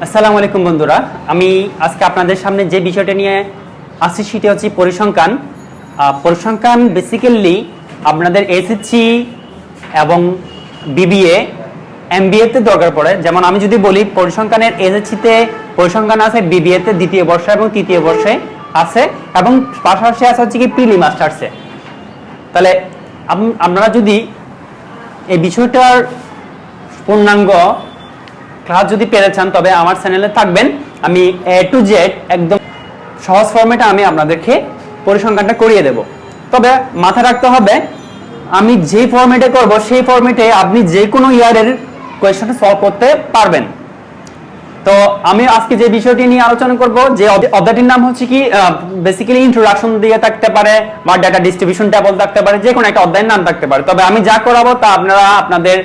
আসসালামু আলাইকুম বন্ধুরা, আমি আজকে আপনাদের সামনে যে বিষয়টা নিয়ে আসছি সেটি হচ্ছে পরিসংখ্যান। পরিসংখ্যান বেসিক্যালি আপনাদের এসএসসি এবং বিবিএ এমবিএতে দরকার পড়ে। যেমন আমি যদি বলি, পরিসংখ্যানের এসএসসিতে পরিসংখ্যান আছে, বিবিএতে দ্বিতীয় বর্ষে এবং তৃতীয় বর্ষে আছে, এবং পাশাপাশি আছে হচ্ছে কি প্রিলি মাস্টার্সে। তাহলে আপনারা যদি এই বিষয়টার পূর্ণাঙ্গ ক্লাস যদি পেতে চান তবে আমার চ্যানেলে থাকবেন। আমি এ টু জেড একদম সহজ ফরম্যাটে আমি আপনাদেরকে পরিসংখ্যানটা করিয়ে দেব। তবে মাথায় রাখতে হবে, আমি যে ফরম্যাটে করব সেই ফরম্যাটে আপনি যে কোনো ইয়ারের কোয়েশ্চনটা সলভ করতে পারবেন। তো আমি আজকে যে বিষয়টি নিয়ে আলোচনা করব, যে অধ্যায়টির নাম হচ্ছে কি বেসিক্যালি ইন্ট্রোডাকশন দিয়ে থাকতে পারে বা ডাটা ডিস্ট্রিবিউশন টেবল থাকতে পারে, যে কোনো একটা অধ্যায়ের নাম থাকতে পারে। তবে আমি যা করাবো তা আপনারা আপনাদের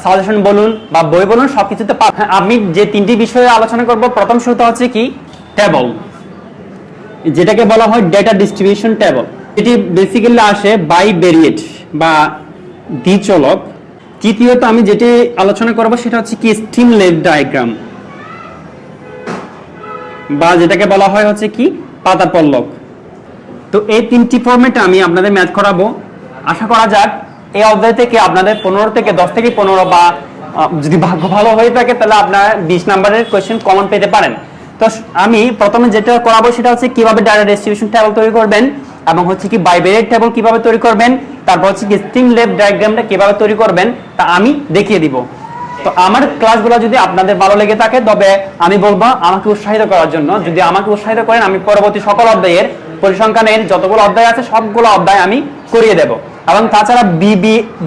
সাজেশন বলুন বা বই বলুন সবকিছুতে পাবেন। আমি যে তিনটি বিষয়ে আলোচনা করব, প্রথম শুরুতে হচ্ছে কি টেবল, যেটাকে বলা হয় ডেটা ডিস্ট্রিবিউশন টেবল। এটি বেসিক্যালি আসে বাইভেরিয়েট বা দ্বিচলক। তৃতীয়ত আমি যেটি আলোচনা করব সেটা হচ্ছে কি স্ট্রিমলেট ডায়াগ্রাম, বা যেটাকে বলা হয় হচ্ছে কি পাতা পল্লব। তো এই তিনটি ফরম্যাটে আমি আপনাদের ম্যাথ করাবো। আশা করা যাক এই অধ্যায় থেকে আপনাদের 15 থেকে 10 থেকে 15, বা যদি ভাগ্য ভালো হয়ে থাকে তাহলে আপনারা 20 নম্বরের কোয়েশ্চেন কমন পেতে পারেন। তো আমি প্রথমে যেটা করাবো সেটা হচ্ছে কিভাবে ডাটা ডিস্ট্রিবিউশন টেবল তৈরি করবেন, এবং হচ্ছে কি বাইভেরিয়েট টেবল কিভাবে তৈরি করবেন, তারপর হচ্ছে কি স্ট্রিমলেট ডায়াগ্রামটা কিভাবে তৈরি করবেন তা আমি দেখিয়ে দিব। তো আমার ক্লাসগুলো যদি আপনাদের ভালো লেগে থাকে তবে আমি বলবো আমাকে উৎসাহিত করার জন্য। যদি আমাকে উৎসাহিত করেন, আমি পরবর্তী সকল অধ্যায়ের পরিসংখ্যানের যতগুলো অধ্যায় আছে সবগুলো অধ্যায় আমি করিয়ে দেব। এবং তাছাড়া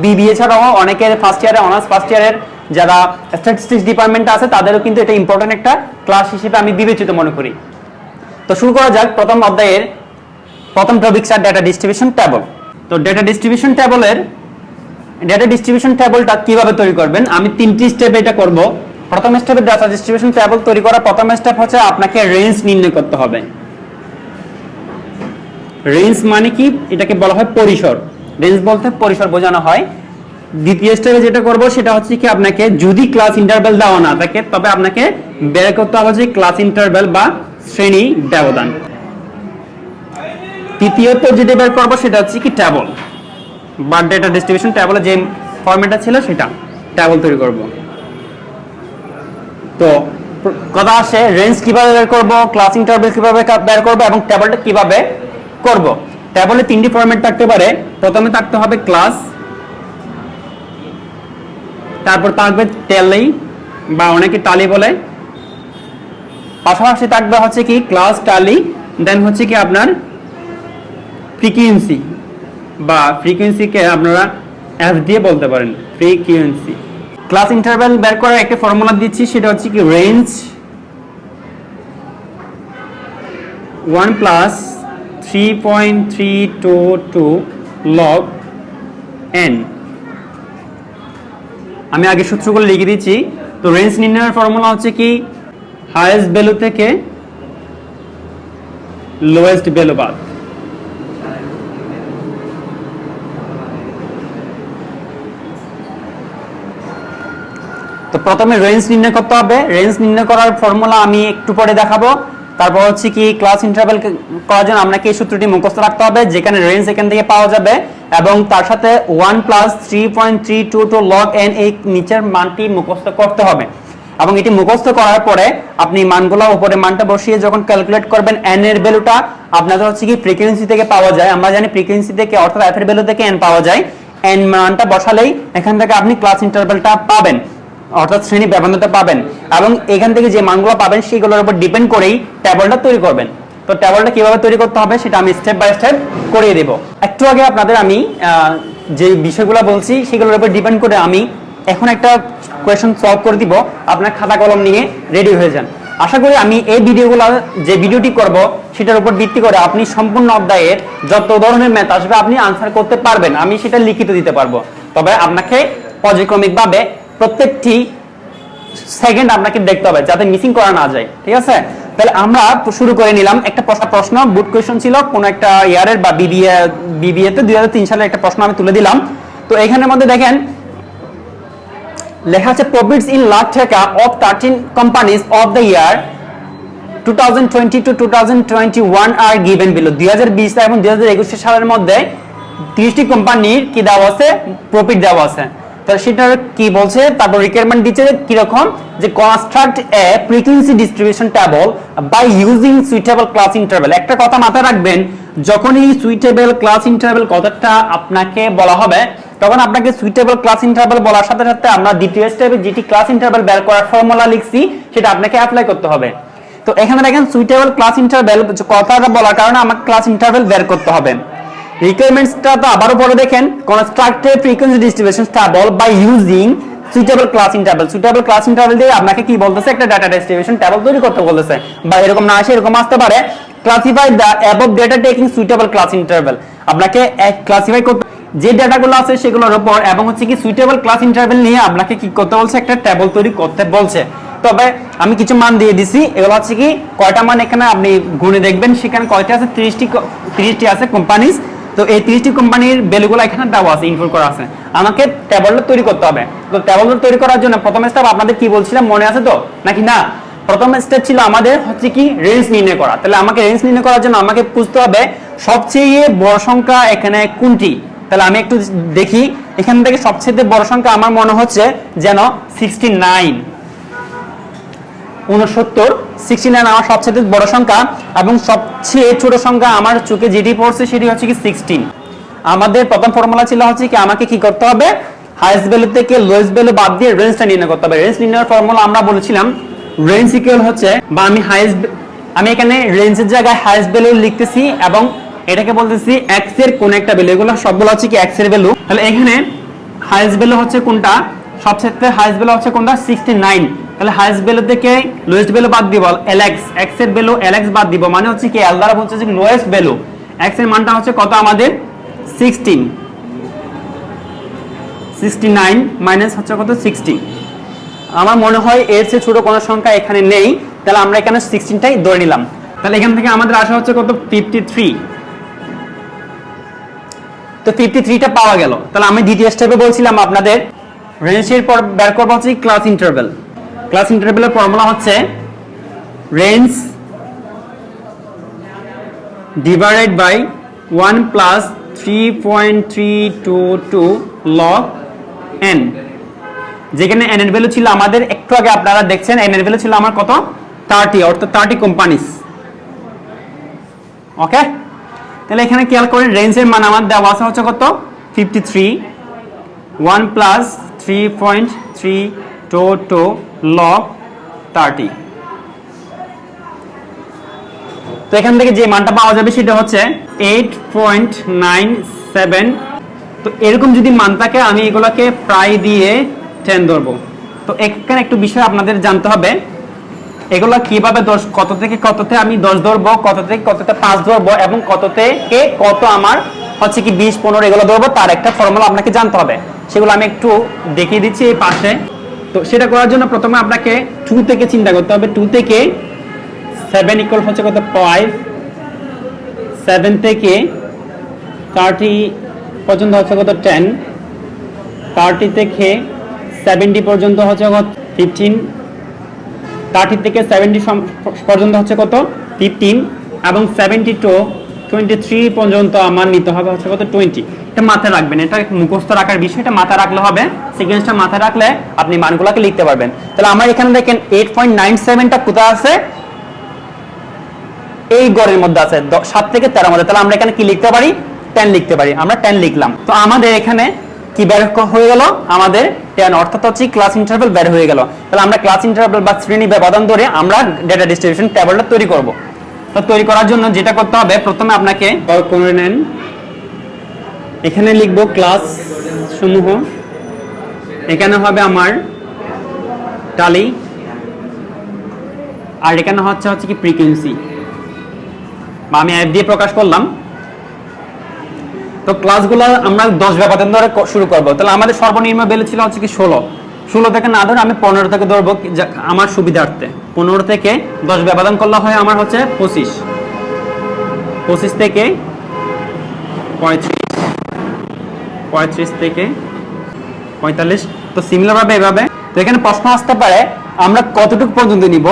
বিবিএ ছাড়াও অনেকের ফার্স্ট ইয়ারে, অনার্স ফার্স্ট ইয়ারের যারা স্ট্যাটিস্টিক্স ডিপার্টমেন্ট আছে তাদেরও কিন্তু এটা ইম্পর্টেন্ট একটা ক্লাস হিসেবে আমি বিবেচিত মনে করি। তো শুরু করা যাক প্রথম অধ্যায়ের প্রথম টপিক, ডাটা ডিস্ট্রিবিউশন টেবল। তো ডাটা ডিস্ট্রিবিউশন টেবলটা কিভাবে তৈরি করবেন, আমি তিনটি স্টেপে এটা করব। প্রথম স্টেপে ডাটা ডিস্ট্রিবিউশন টেবল তৈরি করার প্রথম স্টেপ হচ্ছে আপনাকে রেঞ্জ নির্ণয় করতে হবে। রেঞ্জ মানে কি, এটাকে বলা হয় পরিসর। রেঞ্জ বলতে পরিসর বোঝানো হয়। দ্বিতীয় স্টেপে যেটা করব সেটা হচ্ছে কি আপনাকে যদি ক্লাস ইন্টারভ্যাল দেওয়া না থাকে তবে আপনাকে বের করতে হবে যে ক্লাস ইন্টারভ্যাল বা শ্রেণী ব্যবধান। তৃতীয়ত যেটা বের করব সেটা হচ্ছে কি টেবল বা ডেটা ডিস্ট্রিবিউশন টেবলে যে ফরম্যাটটা ছিল সেটা টেবল তৈরি করব। তো কথা আসে রেঞ্জ কিভাবে বের করব, ক্লাস ইন্টারভ্যাল কিভাবে বের করব, এবং টেবলটা কিভাবে করব। টেবলে তিনটি ফরম্যাট থাকতে পারে। প্রথমে থাকতে হবে ক্লাস, তারপর থাকবে টেলি বা অনেকে টালি বলে, পাশাপাশি থাকবে হচ্ছে কি ক্লাস টালি, দেন হচ্ছে কি আপনার ফ্রিকোয়েন্সি বা ফ্রিকোয়েন্সিকে আপনারা এফ দিয়ে বলতে পারেন, ফ্রিকোয়েন্সি। ক্লাস ইন্টারভ্যাল বের করার একটা ফর্মুলা দিচ্ছি, সেটা হচ্ছে কি রেঞ্জ 1 প্লাস 3.322 log n। আমি আগে সূত্রগুলো লিখে দিচ্ছি। তো রেঞ্জ নির্ণয়ের ফর্মুলা হচ্ছে কি হাইয়েস্ট ভ্যালু থেকে লোয়েস্ট ভ্যালু বাদ। তো প্রথমে রেঞ্জ নির্ণয় করতে হবে। রেঞ্জ নির্ণয় করার ফর্মুলা আমি একটু পরে দেখাবো। তারপর হচ্ছে কি ক্লাস ইন্টারভ্যাল করার জন্য আপনাকে এই সূত্রটি মুখস্থ রাখতে হবে, যেখানে রেঞ্জ এখান থেকে পাওয়া যাবে, এবং তার সাথে 1 প্লাস 3.322 log n এই নিচের মানটি মুখস্থ করতে হবে। এবং এটি মুখস্থ করার পরে আপনি মানগুলো উপরে মানটা বসিয়ে যখন ক্যালকুলেট করবেন, n এর ভ্যালুটা আপনাদের হচ্ছে কি ফ্রিকোয়েন্সি থেকে পাওয়া যায়। আমরা জানি ফ্রিকোয়েন্সি থেকে অর্থাৎ f এর ভ্যালু থেকে n পাওয়া যায়। n মানটা বসালেই এখান থেকে আপনি ক্লাস ইন্টারভ্যালটা পাবেন, অর্থাৎ শ্রেণী ব্যবধানটা পাবেন, এবং এখান থেকে যে মানগুলো পাবেন সেগুলোর উপর ডিপেন্ড করেই টেবলটা তৈরি করবেন। তো টেবলটা কিভাবে তৈরি করতে হবে সেটা আমি স্টেপ বাই স্টেপ করিয়ে দেব। একটু আগে আপনাদের আমি যে বিষয়গুলো বলছি সেগুলোর উপর ডিপেন্ড করে আমি এখন একটা কোয়েশ্চন সলভ করে দিব। আপনার খাতা কলম নিয়ে রেডি হয়ে যান। আশা করি আমি এই যে ভিডিওটি করব সেটার উপর ভিত্তি করে আপনি সম্পূর্ণ অধ্যায়ের যত ধরনের ম্যাথ আসবে আপনি আনসার করতে পারবেন। আমি সেটা লিখিত দিতে পারবো, তবে আপনাকে পর্যায়ক্রমিকভাবে প্রত্যেকটি সেকেন্ড আপনাকে দেখতে হবে যাতে মিসিং করা না যায়। ঠিক আছে, তাহলে আমরা শুরু করে নিলাম। একটা প্রশ্ন বুট কোয়েশ্চন ছিল কোন একটা ইয়ারের বা বিবিএ তে 2003 সালে একটা প্রশ্ন আমি তুলে দিলাম। তো এখানের মধ্যে দেখেন লেখা আছে প্রফিটস ইন লাখ টাকা of 13 companies of the year 2020 to 2021 are given below. 2020 এবং 2021 সালের মধ্যে 30টি কোম্পানির কি দেওয়া আছে, প্রফিট দেওয়া আছে। তো সেটা কি বলছে, তারপর রিকোয়ারমেন্ট দিচ্ছে কি রকম, যে construct a frequency distribution table by using suitable class interval. একটা কথা মাথায় রাখবেন, যখনই সুইটেবল ক্লাস ইন্টারভ্যাল কথাটা আপনাকে বলা হবে, তখন আপনাকে সুইটেবল ক্লাস ইন্টারভ্যাল বলার সাথে সাথে আমরা দ্বিতীয় স্টেপে যেটি ক্লাস ইন্টারভ্যাল বের করার ফর্মুলা লিখছি সেটা আপনাকে অ্যাপ্লাই করতে হবে। তো এখানে দেখেন সুইটেবল ক্লাস ইন্টারভ্যাল কথাটা বলার কারণে আমাকে ক্লাস ইন্টারভ্যাল বের করতে হবে। রিকোয়ারমেন্টসটা তো আবারও পরে দেখেন, construct a frequency distribution table by using suitable class interval. Suitable class interval দিয়ে আপনাকে কি বলতেছে, একটা ডাটা ডিস্ট্রিবিউশন টেবল তৈরি করতে বলতেছে, বা এরকম না আসে এরকম আসতে পারে, classify the above data taking suitable class interval. আপনাকে ক্লাসিফাই করতে যে ডাটাগুলো আছে সেগুলোর উপর, এবং হচ্ছে কি সুইটেবল ক্লাস ইন্টারভ্যাল নিয়ে আপনাকে কি করতে বলছে, একটা টেবল তৈরি করতে বলছে। তবে আমি কিছু মান দিয়ে দিছি, এগুলো হচ্ছে কি কয়টা মান এখানে আপনি গুণে দেখবেন, সেখানে কয়টা আছে, 30টি আছে কোম্পানিজ। তো এই 30টি কোম্পানির ভ্যালুগুলো এখানে দেওয়া আছে, ইনপুট করা আছে। আমাকে টেবলটা তৈরি করতে হবে। তো টেবলটা তৈরি করার জন্য প্রথম স্টেপ আপনাদের কি বলছিলাম মনে আছে তো নাকি না? প্রথম স্টেপ ছিল আমাদের হচ্ছে কি রেঞ্জ নির্ণয় করা। তাহলে আমাকে রেঞ্জ নির্ণয় করার জন্য আমাকে বুঝতে হবে সবচেয়ে বড় সংখ্যা এখানে কোনটি। তাহলে আমি একটু দেখি, এখান থেকে সবচেয়ে বড় সংখ্যা আমার মনে হচ্ছে যেন 69 আমার সবচেয়ে বড় সংখ্যা, এবং সবচেয়ে ছোট সংখ্যা আমার চোখে যেটি পড়ছে সেটি হচ্ছে কি 16। আমাদের প্রথম ফর্মুলা ছিল হচ্ছে কি আমাকে কি করতে হবে, হাইয়েস্ট ভ্যালু থেকে লোয়েস্ট ভ্যালু বাদ দিয়ে রেঞ্জটা নির্ণয় করতে হবে। রেঞ্জ নির্ণয়ের ফর্মুলা আমরা বলেছিলাম রেঞ্জ ইকুয়াল হচ্ছে, বা আমি এখানে রেঞ্জের জায়গায় হাইয়েস্ট ভ্যালু লিখতেছি এবং এটাকে বলতেছি x এর কোন একটা ভ্যালু। এগুলো সবগুলো হচ্ছে কি x এর ভ্যালু। তাহলে এখানে হাইয়েস্ট ভ্যালু হচ্ছে কোনটা, সবচেয়ে হাইয়েস্ট ভ্যালু হচ্ছে কোনটা, 69। তাহলে হাইয়েস্ট ভ্যালু থেকে লোয়েস্ট ভ্যালু বাদ দিব, lx x এর ভ্যালু lx বাদ দিব, মানে হচ্ছে কি l দ্বারা বলছে যে লোয়েস্ট ভ্যালু x এর মানটা হচ্ছে কত আমাদের 16, 69 মাইনাস হচ্ছে কত 60। আমার মনে হয় এর চেয়ে ছোট কোনো সংখ্যা এখানে নেই, তাহলে আমরা এখানে 16টাই ধরে নিলাম। তাহলে এখান থেকে আমাদের আসা হচ্ছে কত 53। তো 53টা পাওয়া গেল। তাহলে আমি দ্বিতীয় স্টেপে বলছিলাম আপনাদের রেঞ্জের পর বের করব হচ্ছে ক্লাস ইন্টারভ্যাল। ক্লাস ইন্টারভ্যালের ফর্মুলা হচ্ছে range divided by 1 plus 3.322 log n, যেখানে n এর ভ্যালু ছিল আমাদের একটু আগে আপনারা দেখছেন n এর ভ্যালু ছিল আমার কত 30, অর্থাৎ 30 কোম্পানিজ। ওকে, তাহলে এখানে খেয়াল করেন রেঞ্জের মান আমার দেওয়া আছে হচ্ছে কত 53, 1 প্লাস 3.322 log 30। তো এখান থেকে যে মানটা পাওয়া যাবে সেটা হচ্ছে 8.97। তো এরকম যদি মান থাকে আমি এগুলোকে প্রায় দিয়ে 10 ধরবো। তো এখানে একটু বিষয় আপনাদের জানতে হবে, এগুলো কিভাবে কত থেকে কততে আমি 10 ধরবো, কত থেকে কততে 5 ধরবো, এবং কত থেকে কত আমার হচ্ছে কি 20, 15 এগুলো ধরবো, তার একটা ফর্মুলা আপনাকে জানতে হবে। সেগুলো আমি একটু দেখিয়ে দিচ্ছি এই পাশে। তো সেটা করার জন্য প্রথমে আপনাকে 2 থেকে চিন্তা করতে হবে। 2 থেকে 7 ইকুয়াল হচ্ছে কত 5, 7 থেকে 30 পর্যন্ত হচ্ছে কত 10, 30 থেকে 70 পর্যন্ত হচ্ছে কত 15, 30 থেকে 70 পর্যন্ত হচ্ছে কত 15, এবং 70 to 23 পর্যন্ত আমার নিতে হবে হচ্ছে কত 20। এটা মাথায় রাখবেন, এটা মুখস্থ রাখার বিষয়, এটা মাথায় রাখলে হবে। সিকোয়েন্সটা মাথায় রাখলে আপনি মানগুলোকে লিখতে পারবেন। তাহলে আমার এখানে দেখেন 8.97টা কোথায় আছে, এই গড়ের মধ্যে আছে 7 থেকে 13 মধ্যে। তাহলে আমরা এখানে কি লিখতে পারি, 10 লিখতে পারি। আমরা 10 লিখলাম। তো আমাদের এখানে কি বের হয়ে গেল, আমাদের 10, অর্থাৎ হচ্ছে ক্লাস ইন্টারভ্যাল বের হয়ে গেল। তাহলে আমরা ক্লাস ইন্টারভ্যাল বা শ্রেণী ব্যবধান ধরে আমরা ডেটা ডিস্ট্রিবিউশন টেবিলটা তৈরি করব। তো তৈরি করার জন্য যেটা করতে হবে, প্রথমে আপনাকে করে নেন, এখানে লিখব ক্লাস সমূহ, এখানে হবে আমার টালি, আর এখানে হচ্ছে কি ফ্রিকোয়েন্সি, বা আমি অ্যাপ দিয়ে প্রকাশ করলাম। তো ক্লাসগুলো আমরা 10 ব্যবধান ধরে শুরু করব। তাহলে আমাদের সর্বনিম্ন ভ্যালু ছিল হচ্ছে কি 16 থেকে না ধরে আমি 15 থেকে ধরবো আমার সুবিধার্থে। 15 থেকে 10 ব্যবধান করলে হয় আমার হচ্ছে 25 থেকে 35 থেকে 45। তো সিমিলার ভাবে এভাবে তো এখানে প্রশ্ন আসতে পারে আমরা কতটুকু পর্যন্ত নিব,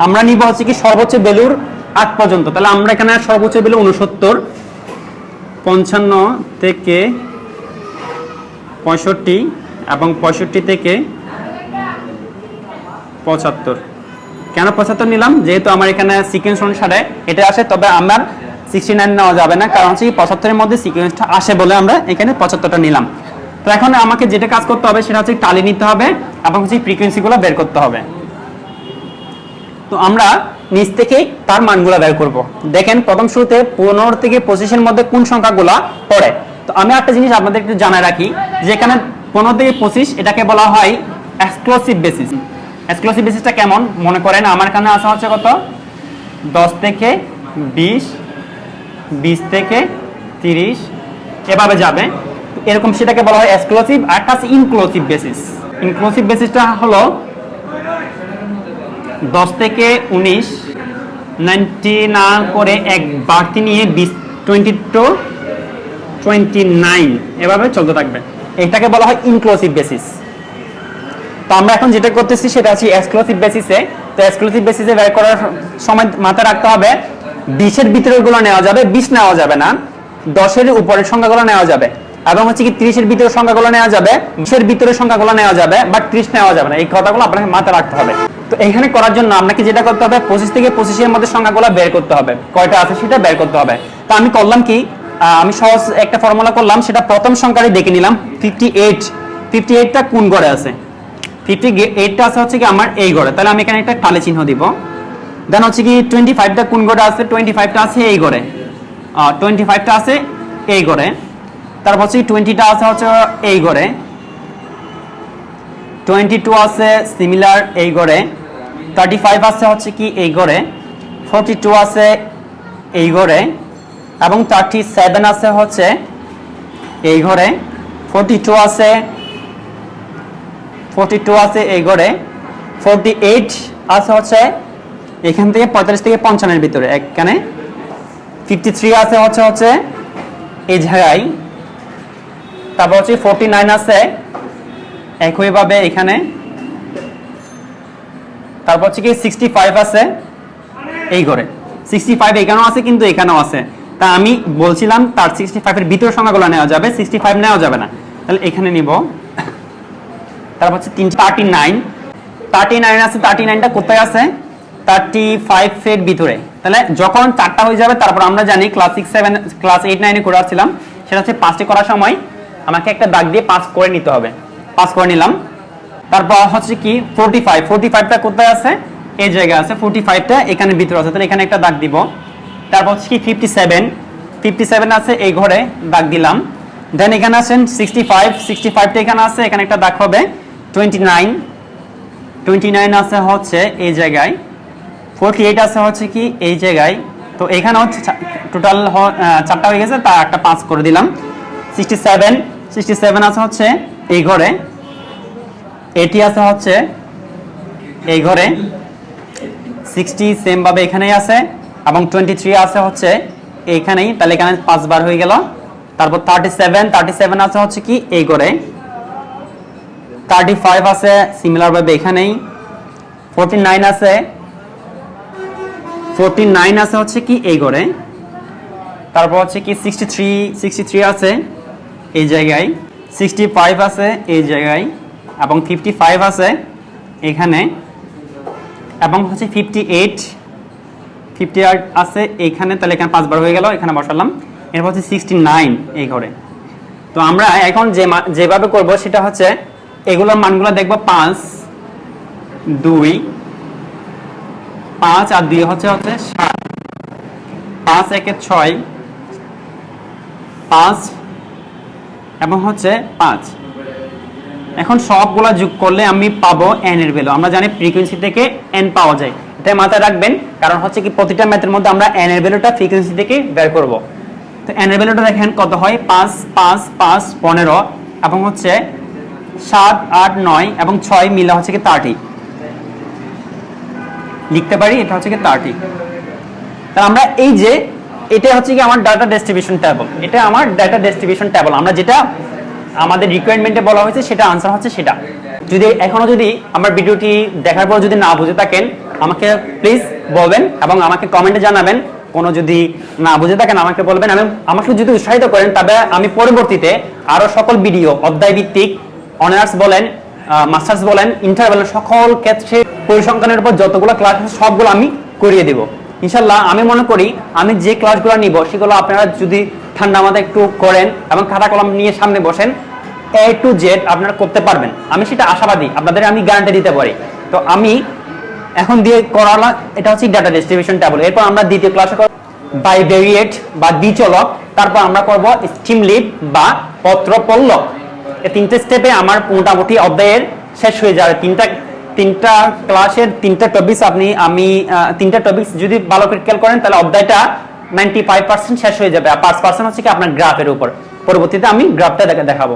আমরা নিব হচ্ছে কি সর্বোচ্চ ভ্যালুর 8 পর্যন্ত। তাহলে আমরা এখানে সর্বোচ্চ ভ্যালু 69, 55 থেকে 65 এবং 65 থেকে 75। কেন 75 নিলাম? যেহেতু আমার এখানে সিকোয়েন্স অনুসারে এটা আসে, তবে আমার 69 নেওয়া যাবে না, কারণ হচ্ছে 75 এর মধ্যে সিকোয়েন্সটা আসে বলে আমরা এখানে 75টা নিলাম। তো এখন আমাকে যেটা কাজ করতে হবে সেটা হচ্ছে টালি নিতে হবে এবং হচ্ছে ফ্রিকোয়েন্সিগুলো বের করতে হবে। তো আমরা নিচ থেকেই তার মানগুলো বের করব। দেখেন প্রথম শুরুতে 15 থেকে 25 এর মধ্যে কোন সংখ্যাগুলো পড়ে। তো আমি একটা জিনিস আপনাদের একটু জানাই রাখি, যে এখানে 15 থেকে 25 এটাকে বলা হয় এক্সক্লুসিভ বেসিস। এক্সক্লুসিভ বেসিসটা কেমন? মনে করেন আমার এখানে আসা হচ্ছে কত, 10 থেকে 20, 20 থেকে 30 এভাবে যাবে, এরকম সেটাকে বলা হয় এক্সক্লুসিভ। আর একটা আছে ইনক্লুসিভ বেসিস। ইনক্লুসিভ বেসিসটা হলো 10 থেকে 19, 90 না করে এক বাড়তি নিয়ে 20, 20 to 29 এভাবে চলতে থাকবে, এটাকে বলা হয় ইনক্লুসিভ বেসিস। তো আমরা এখন যেটা করতেছি সেটা হচ্ছে এক্সক্লুসিভ বেসিসে। তো এক্সক্লুসিভ বেসিসে বের করার সময় মাথায় রাখতে হবে 20 এর ভিতরের গুলো নেওয়া যাবে, 20 নেওয়া যাবে না, 10 এর উপরের সংখ্যাগুলো নেওয়া যাবে, এবং হচ্ছে কি 30 এর ভিতরের সংখ্যাগুলো নেওয়া যাবে, 20 এর ভিতরের সংখ্যাগুলো নেওয়া যাবে, বাট 30 নেওয়া যাবে না। এই কথাগুলো আপনাকে মাথায় রাখতে হবে। তো এখানে করার জন্য আপনাকে যেটা করতে হবে 25 থেকে 25 এর মধ্যে সংখ্যাগুলো বের করতে হবে, কয়টা আছে সেটা বের করতে হবে। তো আমি করলাম কি, আমি সহজ একটা ফর্মুলা করলাম, সেটা প্রথম সংখ্যাটি দেখে নিলাম 58। 58টা কোন ঘরে আছে? 58টা আছে হচ্ছে কি আমার এই ঘরে, তাহলে আমি এখানে একটা টালি চিহ্ন দিব। দেন হচ্ছে কি 25টা কোন ঘরে আছে? 25টা আছে এই ঘরে, 25টা আছে এই ঘরে। তারপর হচ্ছে 20টা আছে হচ্ছে এই ঘরে, 22 আছে সিমিলার এই ঘরে, 35 আছে হচ্ছে কি এই ঘরে, 42 আছে এই ঘরে, এবং 37 আছে হচ্ছে এই ঘরে, 42 আছে এই ঘরে, 48 আছে হচ্ছে এখান থেকে 45 থেকে 55 এর ভিতরে এখানে, 53 আছে হচ্ছে এই জায়গায়, তারপর হচ্ছে 49 আছে একইভাবে এখানে, তারপর হচ্ছে কি 65 আছে এই ঘরে। 65 এখানেও আছে কিন্তু এখানেও আছে, তা আমি বলছিলাম তার 65 এর ভিতরের সংখ্যাগুলো নেওয়া যাবে, 65 নেওয়া যাবে না, তাহলে এখানে নিব। তারপর হচ্ছে 39 আছে, 39টা কোথায় আছে? 35 এর ভিতরে। তাহলে যখন 4টা হয়ে যাবে, তারপর আমরা জানি ক্লাস 6, 7, ক্লাস 8, 9 এ করে আসছিলাম, সেটা হচ্ছে 5টি করার সময় আমাকে একটা দাগ দিয়ে 5 করে নিতে হবে। 5 করে নিলাম। তারপর হচ্ছে কি 45টা কোথায় আছে? এই জায়গায় আছে, 45টা এখানে ভিতরে আছে, তাহলে এখানে একটা দাগ দিব। তারপর হচ্ছে কি 57 আছে এই ঘরে, দাগ দিলাম। দেন এখানে আছেন 65টা এখানে আছে, এখানে একটা দাগ হবে। 29 আছে হচ্ছে এই জায়গায়, 48 আছে হচ্ছে কি এই জায়গায়। তো এখানে হচ্ছে টোটাল 4টা হয়ে গেছে, তার একটা 5 করে দিলাম। 67 আছে হচ্ছে এই ঘরে, 80 আছে হচ্ছে এই ঘরে, 60 সেম ভাবে এখানেই আছে, এবং 23 আছে হচ্ছে এইখানেই, তাহলে এখানে 5 বার হয়ে গেল। তারপর 37 আছে হচ্ছে কি এই ঘরে, 35 আছে সিমিলার ভাবে এখানেই, 49 আছে হচ্ছে কি এই ঘরে। তারপর হচ্ছে কি 63 আছে এই জায়গায়, 65 আছে এই জায়গায়, এবং 55 আছে এখানে, এবং হচ্ছে 58 আছে এখানে, তাহলে এখানে 5 বার হয়ে গেল, এখানে বসালাম। এরপর হচ্ছে 69 এই ঘরে। তো আমরা এখন যেভাবে করব সেটা হচ্ছে এগুলোর মানগুলো দেখব, 5, 2, 5 আর 2 হচ্ছে 7, 5 একে 6, 5 এবং হচ্ছে 5। এখন সবগুলা যোগ করলে আমি পাবো n এর ভ্যালু। আমরা জানি ফ্রিকোয়েন্সি থেকে n পাওয়া যায়, এটা মাথায় রাখবেন, কারণ হচ্ছে কি প্রতিটা ম্যাথের মধ্যে আমরা n এর ভ্যালুটা ফ্রিকোয়েন্সি থেকে বের করব। তো n এর ভ্যালুটা দেখেন কত হয়, 5, 5, 5, 15 এবং হচ্ছে 7, 8, 9 এবং 6 মিলে হচ্ছে কি 30 লিখতে পারি, এটা হচ্ছে কি 30। তাহলে আমরা এই যে এটা হচ্ছে কি আমার ডাটা ডিস্ট্রিবিউশন টেবল, এটা আমার ডাটা ডিস্ট্রিবিউশন টেবল, আমরা যেটা আমাদের রিকোয়ারমেন্টে বলা হয়েছে সেটা আনসার হচ্ছে সেটা। যদি এখনো যদি আমার ভিডিওটি দেখার পর যদি না বুঝে থাকেন আমাকে প্লিজ বলবেন এবং আমাকে কমেন্টে জানাবেন। কোনো যদি না বুঝে থাকেন আমাকে বলবেন, এবং আমাকে যদি উৎসাহিত করেন তবে আমি পরবর্তীতে আরো সকল ভিডিও অধ্যায় ভিত্তিক অনার্স বলেন, মাস্টার্স বলেন, ইন্টার বলেন, সকল ক্ষেত্রে পরিসংখ্যানের উপর যতগুলো ক্লাস আছে সবগুলো আমি করিয়ে দেব ইনশাল্লাহ। আমি মনে করি আমি যে ক্লাসগুলো নিব সেগুলো আপনারা যদি ঠান্ডা মাথায় একটু করেন এবং খাতা কলম নিয়ে সামনে বসেন, A to Z আপনারা করতে পারবেন। আমি সেটা আশাবাদী, আপনাদের আমি গ্যারান্টি দিতে পারি। তো আমি এখন দিয়ে করালাম, এটা হচ্ছে ডাটা ডিস্ট্রিবিউশন টেবল। এরপর আমরা দ্বিতীয় ক্লাসে করব বাইভেরিয়েট বা দ্বিচলক, তারপর আমরা করব স্টিমলিপ বা পত্রপল্লব। এই তিনটে স্টেপে আমার মোটামুটি অধ্যায়ের শেষ হয়ে যাবে। তিনটা ক্লাসের তিনটা টপিকস আমি তিনটা টপিকস যদি ভালো করে খেয়াল করেন তাহলে অধ্যায়টা 95% শেষ হয়ে যাবে। আর 5% হচ্ছে কি আপনার গ্রাফের উপর। পরবর্তীতে আমি গ্রাফটা দেখাবো।